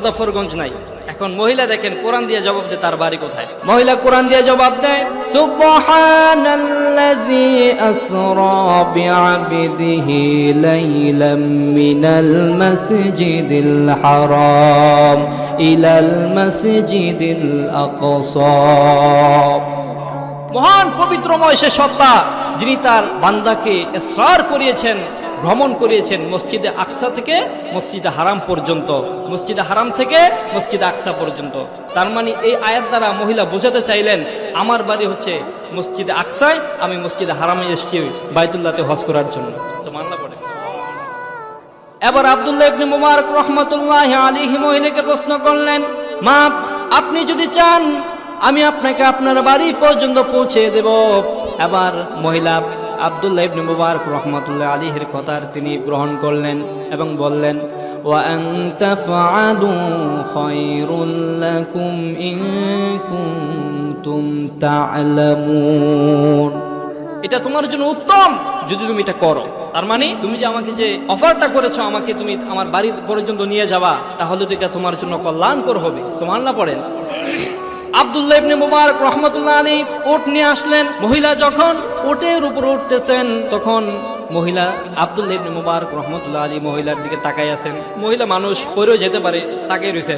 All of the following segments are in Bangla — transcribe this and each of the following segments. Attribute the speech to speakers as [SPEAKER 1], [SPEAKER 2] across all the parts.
[SPEAKER 1] মুজাফফরগঞ্জ নাই। এখন মহিলা দেখেন কোরআন দিয়ে জবাব দেয় তার বাড়ি কোথায়। মহিলা কোরআন দিয়ে জবাব দেয়, সুবহানাল্লাযী আসরা বিআবদিহি লাইলাম মিনাল মাসজিদিল হারাম ইলাল মাসজিদিল আকসা। মহান পবিত্রময় সে সত্তা যিনি তার বান্দাকে ইসরার করিয়েছেন, ভ্রমণ করিয়েছেন মসজিদে আকসা থেকে মসজিদে হারাম পর্যন্ত, মসজিদে হারাম থেকে মসজিদে আকসা পর্যন্ত। তার মানে এই আয়াত দ্বারা মহিলা বোঝাতে চাইলেন আমার বাড়ি হচ্ছে মসজিদে আকসায়, আমি মসজিদে হারামে এসেছি বাইতুল্লাহতে হজ করার জন্য। তো মানলা পড়ে। এবার আব্দুল্লাহ ইবনে মুবারক রাহমাতুল্লাহি আলাইহি মহিলাকে প্রশ্ন করলেন, মা আপনি যদি চান আমি আপনাকে আপনার বাড়ি পর্যন্ত পৌঁছে দেব। এবার মহিলা আব্দুল্লাহ ইবনে মুবারক রাহমাতুল্লাহি আলাইহির কথার তিনি গ্রহণ করলেন এবং বললেন, ওয়া আন তাফআলু খায়রুল লাকুম ইন কুনতুম তা'লামুন। এটা তোমার জন্য উত্তম যদি তুমি এটা করো। তার মানে তুমি যে আমাকে যে অফারটা করেছো, আমাকে তুমি আমার বাড়ি পর্যন্ত নিয়ে যাবা, তাহলে তো এটা তোমার জন্য কল্যাণকর হবে। সুবহানাল্লাহ পড়েন। আব্দুল্লাহ ইবনে মুবারক রাহমাতুল্লাহ আলাইহি উট নিয়ে আসলেন। মহিলা যখন উটের উপর উঠতেছেন তখন মহিলা আব্দুল্লাহ ইবনে মুবারক রাহমাতুল্লাহ আলাইহি মহিলার দিকে তাকায় আছেন। মহিলা মানুষ পড়েও যেতে পারে, তাকায় রয়েছে।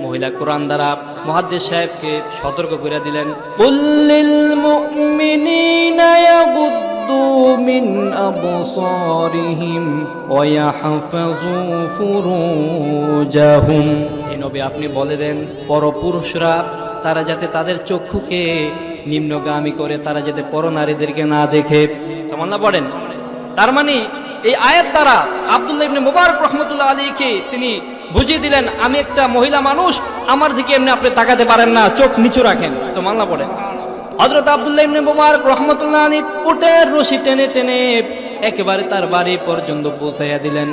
[SPEAKER 1] মহিলা কোরআন দ্বারা মুহাদ্দিস সাহেবকে সতর্ক করে দিলেন, কুল্লিল মুমিনিনা ইয়াগুদ্দু মিন আবসারিহিম ওয়া ইয়াহফাযু ফুরুজাহুম। এই নবী আপনি বলে দেন পরপুরুষরা তারা যাতে তাদের চক্ষুকে নিম্নগামী করে, তারা যাতে পরনারীদেরকে না দেখে। সুবহানাল্লাহ পড়েন। তার মানে এই আয়াত দ্বারা আব্দুল্লাহ ইবনে মুবারক রাহমাতুল্লাহ আলাইহিকে তিনি বুঝিয়ে দিলেন আমি একটা মহিলা মানুষ, আমার দিকে এমনি আপনি তাকাতে পারেন না, চোখ নিচু রাখেন। সুবহানাল্লাহ পড়েন। হযরত আব্দুল্লাহ ইবনে মুবারক রাহমাতুল্লাহ আলাইহি উটের রশি টেনে টেনে একেবারে তার বাড়ি পর্যন্ত পৌঁছাইয়া দিলেন।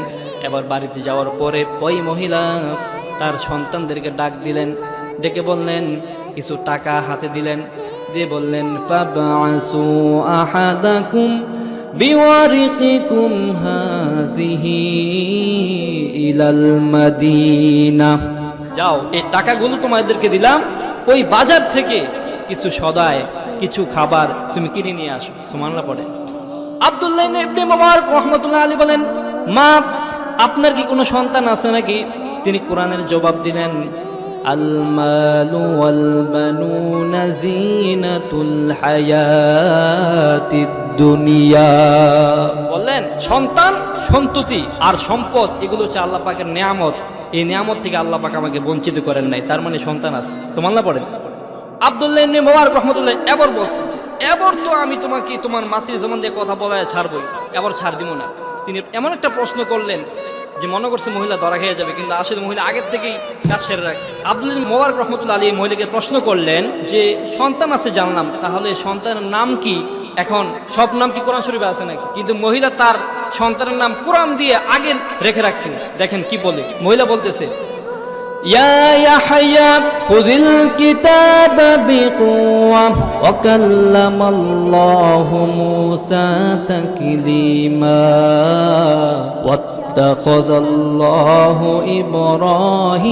[SPEAKER 1] এবার বাড়িতে যাওয়ার পরে ওই মহিলা তার সন্তানদেরকে ডাক দিলেন, ডেকে বললেন, কিছু টাকা হাতে দিলেন, দিয়ে বললেন, ফাবআসু আহাদাকুম বিওয়ারিকিকুম হাযিহি ইলাল মাদিনা। যাও এই টাকাগুলো তোমাদেরকে দিলাম, ওই বাজার থেকে কিছু সদায় কিছু খাবার তুমি কিনে নিয়ে আসো। সুবহানাল্লাহ পড়ে। আব্দুল্লাহ ইবনে মুবারক রাহমাতুল্লাহ আলাইহি বলেন, মা আপনার কি কোনো সন্তান আছে নাকি? তিনি কোরআনের জবাব দিলেন, আল মালু ওয়াল বানুনা যিনাতুল হায়াতিদ দুনিয়া। বললেন সন্তান সন্ততি আর সম্পদ এগুলো হচ্ছে আল্লাহ পাকের নিয়ামত, এই নিয়ামত থেকে আল্লাহ পাক আমাকে বঞ্চিত করেন নাই, তার মানে সন্তান আছে। সুবহানাল্লাহ পড়েন। আব্দুল্লাহ ইবনে মুবারক রাহমাতুল্লাহ এবার বলছেন, এবার তো আমি তোমাকে তোমার মাতৃ জবান দিয়ে কথা বলায় ছাড়বই, এবার ছাড় দিব না। তিনি এমন একটা প্রশ্ন করলেন যে মনে করছে মহিলা ধরা খেয়ে যাবে, কিন্তু আসলে মহিলা আগের থেকেই কাজ সেরে রাখছে। আব্দুল্লাহ ইবনে মুবারক রাহমাতুল্লাহ আলাইহি মহিলাকে প্রশ্ন করলেন যে সন্তান আছে জানলাম, তাহলে সন্তানের নাম কি? এখন সব নাম কি কোরআন শরীফে আছে নাকি? কিন্তু মহিলা তার সন্তানের নাম কোরআন দিয়ে আগে রেখে রাখছেন। দেখেন কি বলে, মহিলা বলতেছে, ইয়া ইয়াহইয়া খুযিল কিতাবা বিকুওয়া ওয়া কাল্লামাল্লাহু মূসা তাকলিমা ওয়াত্তাখাযাল্লাহু ইব্রাহিম